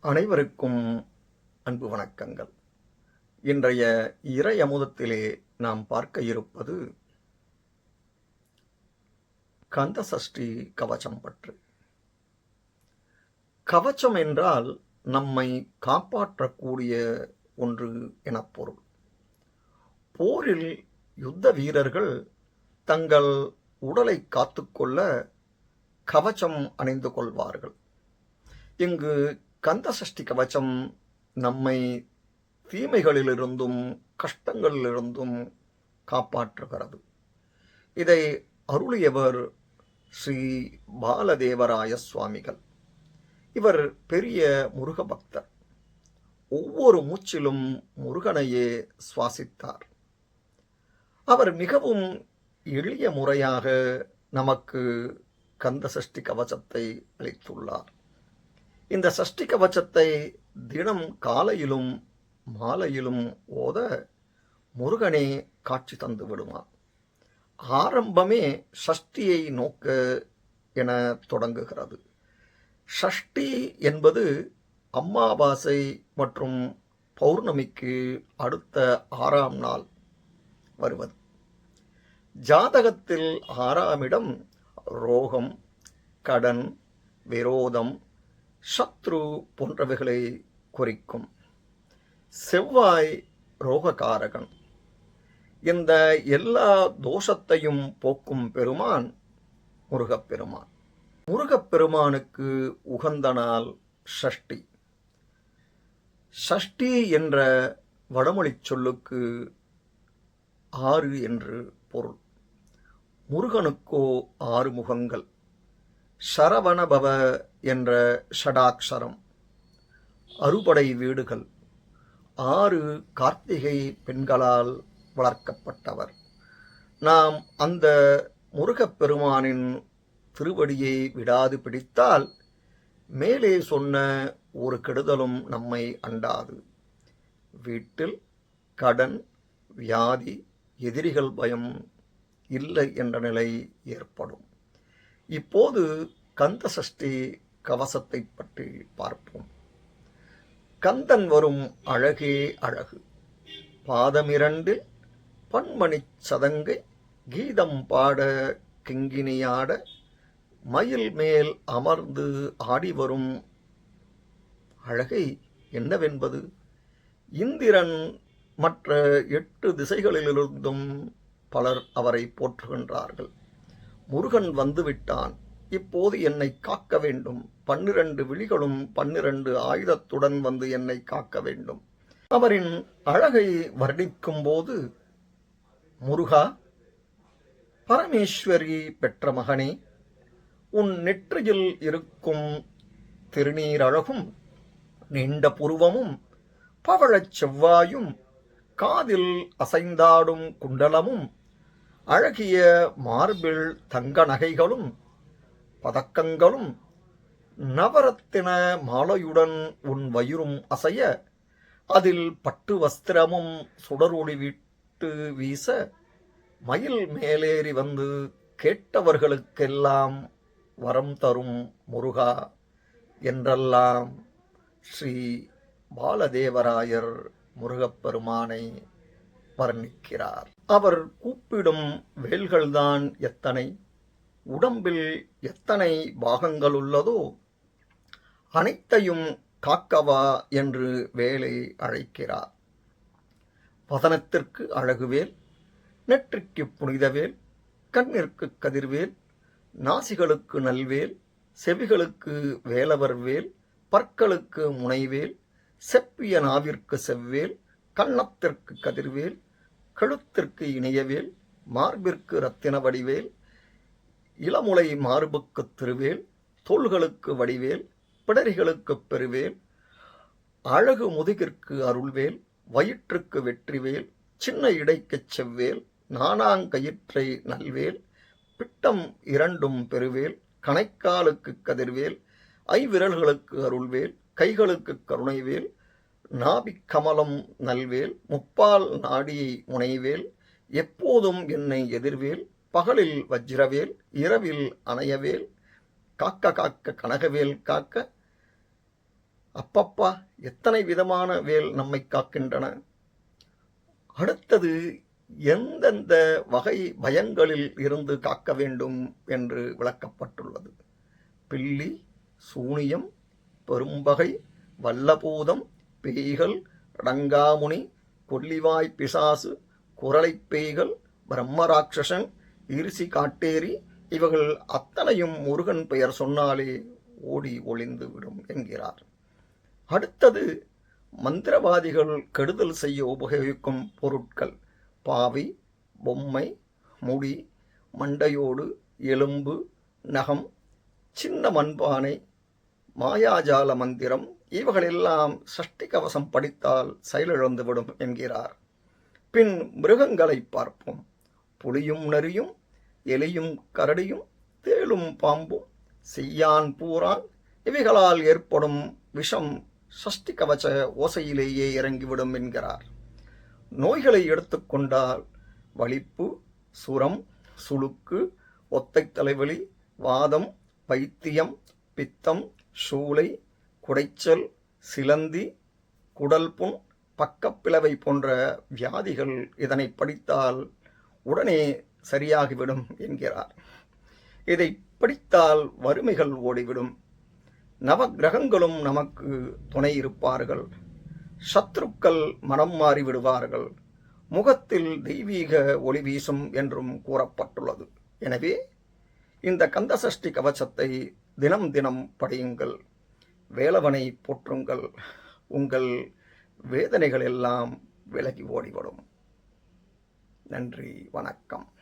அனைவருக்கும் அன்பு வணக்கங்கள். இன்றைய இறை அமுதத்திலே நாம் பார்க்க இருப்பது கந்த சஷ்டி கவசம் பற்றி. கவசம் என்றால் நம்மை காப்பாற்றக்கூடிய ஒன்று என பொருள். போரில் யுத்த வீரர்கள் தங்கள் உடலை காத்துக்கொள்ள கவசம் அணிந்து கொள்வார்கள். இங்கு கந்த சஷ்டி கவசம் நம்மை தீமைகளிலிருந்தும் கஷ்டங்களிலிருந்தும் காப்பாற்றுகிறது. இதை அருளியவர் ஸ்ரீ பாலதேவராய சுவாமிகள். இவர் பெரிய முருக பக்தர். ஒவ்வொரு மூச்சிலும் முருகனையே சுவாசித்தார். அவர் மிகவும் எளிய முறையாக நமக்கு கந்த சஷ்டி கவசத்தை அளித்துள்ளார். இந்த சஷ்டி கவசத்தை தினம் காலையிலும் மாலையிலும் ஓத முருகனே காட்சி தந்து விடுவார். ஆரம்பமே சஷ்டியை நோக்க என தொடங்குகிறது. சஷ்டி என்பது அமாவாசை மற்றும் பௌர்ணமிக்கு அடுத்த 6ஆம் நாள் வருவது. ஜாதகத்தில் 6ஆம் இடம் ரோகம், கடன், விரோதம், சத்ரு போன்றவைகளை குறிக்கும். செவ்வாய் ரோககாரகன். இந்த எல்லா தோஷத்தையும் போக்கும் பெருமான் முருகப்பெருமான். முருகப்பெருமானுக்கு உகந்த நாள் சஷ்டி. சஷ்டி என்ற வடமொழி சொல்லுக்கு 6 என்று பொருள். முருகனுக்கோ 6 முகங்கள். சரவணபவ என்ற ஷடாக்ஷரம், அறுபடை வீடுகள், 6 கார்த்திகை பெண்களால் வளர்க்கப்பட்டவர். நாம் அந்த முருகப்பெருமானின் திருவடியை விடாது பிடித்தால் மேலே சொன்ன ஒரு கெடுதலும் நம்மை அண்டாது. வீட்டில் கடன், வியாதி, எதிரிகள் பயம் இல்லை என்ற நிலை ஏற்படும். இப்போது கந்த சஷ்டி கவசத்தை பற்றி பார்ப்போம். கந்தன் வரும் அழகே அழகு. பாதமிரண்டில் பன்மணிச் சதங்கை கீதம் பாட கிங்கினியாட மயில் மேல் அமர்ந்து ஆடிவரும் அழகை என்னவென்பது? இந்திரன் மற்ற 8 திசைகளிலிருந்தும் பலர் அவரை போற்றுகின்றார்கள். முருகன் வந்துவிட்டான், இப்போது என்னை காக்க வேண்டும். 12 விழிகளும் 12 ஆயுதத்துடன் வந்து என்னை காக்க வேண்டும். அவரின் அழகை வர்ணிக்கும் போது, முருகா, பரமேஸ்வரி பெற்ற மகனே, உன் நெற்றியில் இருக்கும் திருநீரழகும் நீண்ட புருவமும் பவழச் செவ்வாயும் காதில் அசைந்தாடும் குண்டலமும் அழகிய மார்பிள் தங்க நகைகளும் பதக்கங்களும் நவரத்தின மாலையுடன் உன் வயிறும் அசைய அதில் பட்டு வஸ்திரமும் சுடரொளி விட்டு வீச மயில் மேலேறி வந்து கேட்டவர்களுக்கெல்லாம் வரம் தரும் முருகா என்றெல்லாம் ஸ்ரீ பாலதேவராயர் முருகப்பெருமானை வர்ணிக்கிறார். அவர் கூப்பிடும் வேல்கள்தான் எத்தனை, உடம்பில் எத்தனை பாகங்கள் உள்ளதோ அனைத்தையும் காக்கவா என்று வேலை அழைக்கிறார். வதனத்திற்கு அழகுவேல், நெற்றிக்கு புனிதவேல், கண்ணிற்கு கதிர்வேல், நாசிகளுக்கு நல்வேல், செவிகளுக்கு வேலவர் வேல், பற்களுக்கு முனைவேல், செப்பிய நாவிற்கு செவ்வேல், கன்னத்திற்கு கதிர்வேல், கழுத்திற்கு இணையவேல், மார்பிற்கு இரத்தின வடிவேல், இளமுலை மார்புக்கு திருவேல், தோள்களுக்கு வடிவேல், பிடரிகளுக்கு பெருவேல், அழகு முதுகிற்கு அருள்வேல், வயிற்றுக்கு வெற்றிவேல், சின்ன இடைக்குச் செவ்வேல், நானாங்கயிற்றை நல்வேல், பிட்டம் 2 பெருவேல், கணைக்காலுக்கு கதிர்வேல், ஐவிரல்களுக்கு அருள்வேல், கைகளுக்கு கருணைவேல், நாபிக் கமலம் நல்வேல், முப்பால் நாடியை முனைவேல், எப்போதும் என்னை எதிர்வேல், பகலில் வஜ்ரவேல், இரவில் அணையவேல், காக்க காக்க கனகவேல் காக்க அப்பப்பா, எத்தனை விதமான வேல் நம்மை காக்கின்றன. அடுத்தது எந்தெந்த வகை பயங்களில் இருந்து காக்க வேண்டும் என்று விளக்கப்பட்டுள்ளது. பில்லி, சூனியம், பெரும்பகை, வல்லபூதம், பேய்கள், அடங்காமுனி, கொல்லிவாய் பிசாசு, குரலைப் பேய்கள், பிரம்மராட்சசன், ஈர்சி காட்டேரி இவர்கள் அத்தனையும் முருகன் பெயர் சொன்னாலே ஓடி ஒளிந்து விடும் என்கிறார். அடுத்தது மந்திரவாதிகள் கெடுதல் செய்ய உபயோகிக்கும் பொருட்கள் பாவி, பொம்மை, முடி, மண்டையோடு, எலும்பு, நகம், சின்ன மண்பானை, மாயாஜால மந்திரம் இவைகளெல்லாம் சஷ்டி கவசம் படித்தால் செயலிழந்துவிடும் என்கிறார். பின் மிருகங்களை பார்ப்போம். புலியும் நரியும், எலியும் கரடியும், தேளும் பாம்பும், செய்யான் பூரான் இவைகளால் ஏற்படும் விஷம் சஷ்டி கவச ஓசையிலேயே இறங்கிவிடும் என்கிறார். நோய்களை எடுத்துக்கொண்டால் வலிப்பு, சுரம், சுளுக்கு, ஒத்தை தலைவலி, வாதம், பைத்தியம், பித்தம், சூளை, குடைச்சல், சிலந்தி, குடல் புண், பக்கப்பிளவை போன்ற வியாதிகள் இதனை படித்தால் உடனே சரியாகிவிடும் என்கிறார். இதை படித்தால் வறுமைகள் ஓடிவிடும். நவக்கிரகங்களும் நமக்கு துணை இருப்பார்கள். சத்ருக்கள் மனம் மாறி விடுவார்கள். முகத்தில் தெய்வீக ஒளி வீசும் என்றும் கூறப்பட்டுள்ளது. எனவே இந்த கந்தசஷ்டி கவசத்தை தினம் தினம் படியுங்கள். வேலவனை போற்றுங்கள். உங்கள் வேதனைகள் எல்லாம் விலகி ஓடிவிடும். நன்றி, வணக்கம்.